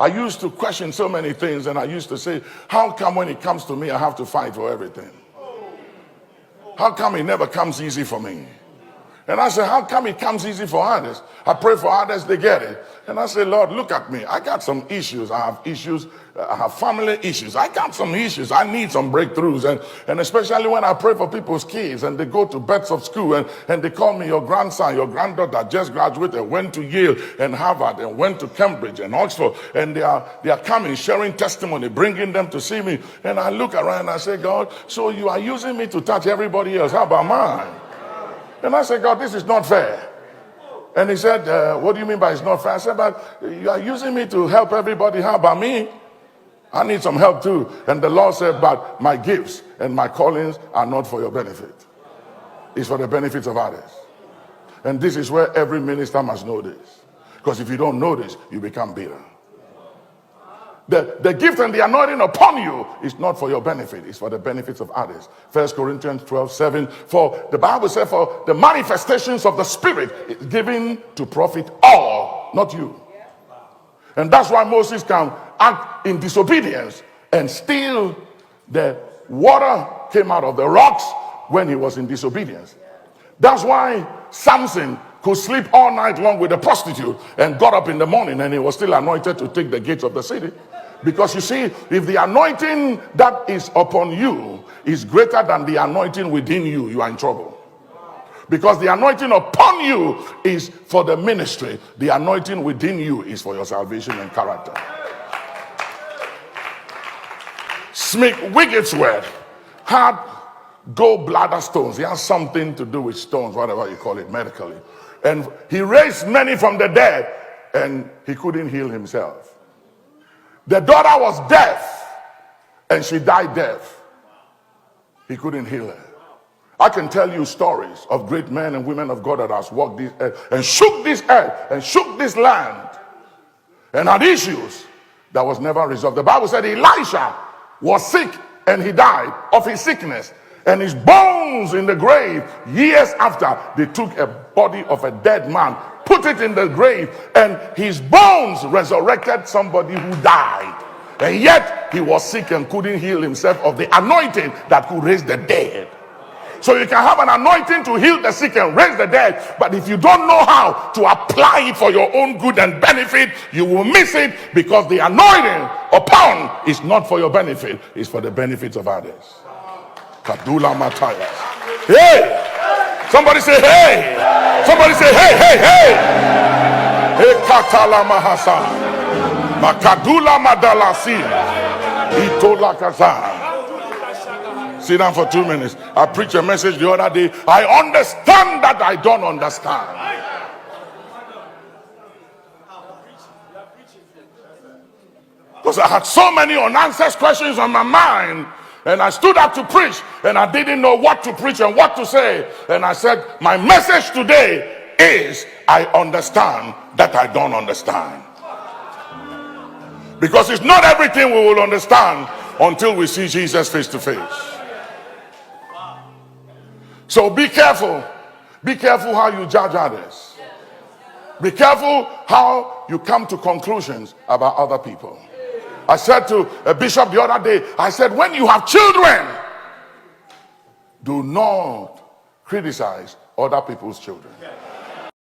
I used to question so many things, and I used to say, how come when it comes to me, I have to fight for everything? How come it never comes easy for me? And I said, how come it comes easy for others? I pray for others, they get it. And I say, Lord, look at me. I got some issues. I have issues. I have family issues. I got some issues. I need some breakthroughs. And especially when I pray for people's kids and they go to beds of school and they call me, your grandson, your granddaughter just graduated, went to Yale and Harvard and went to Cambridge and Oxford. And they are coming, sharing testimony, bringing them to see me. And I look around and I say, God, so you are using me to touch everybody else. How about mine? And I said, God, this is not fair. And he said, what do you mean by it's not fair? I said, but you are using me to help everybody. How about me? I need some help too. And the Lord said, but my gifts and my callings are not for your benefit. It's for the benefits of others. And this is where every minister must know this. Because if you don't know this, you become bitter. The gift and the anointing upon you is not for your benefit. It's for the benefits of others. 1 Corinthians 12:7. For the Bible said, for the manifestations of the Spirit is given to profit all, not you. And that's why Moses can act in disobedience and still the water came out of the rocks when he was in disobedience. That's why Samson could sleep all night long with a prostitute and got up in the morning and he was still anointed to take the gates of the city. Because you see, if the anointing that is upon you is greater than the anointing within you, you are in trouble. Because the anointing upon you is for the ministry. The anointing within you is for your salvation and character. Smith Wigglesworth had gallbladder stones. He has something to do with stones, whatever you call it medically. And he raised many from the dead and he couldn't heal himself. The daughter was deaf and she died deaf. He couldn't heal her. I can tell you stories of great men and women of God that has walked this earth and shook this earth and shook this land and had issues that was never resolved. The Bible said Elisha was sick and he died of his sickness, and his bones in the grave years after, they took a body of a dead man, put it in the grave, and his bones resurrected somebody who died. And yet he was sick and couldn't heal himself of the anointing that could raise the dead. So you can have an anointing to heal the sick and raise the dead, but if you don't know how to apply it for your own good and benefit, you will miss it, because the anointing upon is not for your benefit, it's for the benefits of others. Kadula Mataya. Hey! Somebody say hey! Somebody say hey, hey, hey! Hey Katala Mahasa. Makadula Madalasi. Itola Kazan. Sit down for 2 minutes. I preached a message the other day. I understand that I don't understand. Because I had so many unanswered questions on my mind. And I stood up to preach. And I didn't know what to preach and what to say. And I said, my message today is, I understand that I don't understand. Because it's not everything we will understand until we see Jesus face to face. So be careful. Be careful how you judge others. Be careful how you come to conclusions about other people. I said to a bishop the other day, I said, when you have children, do not criticize other people's children.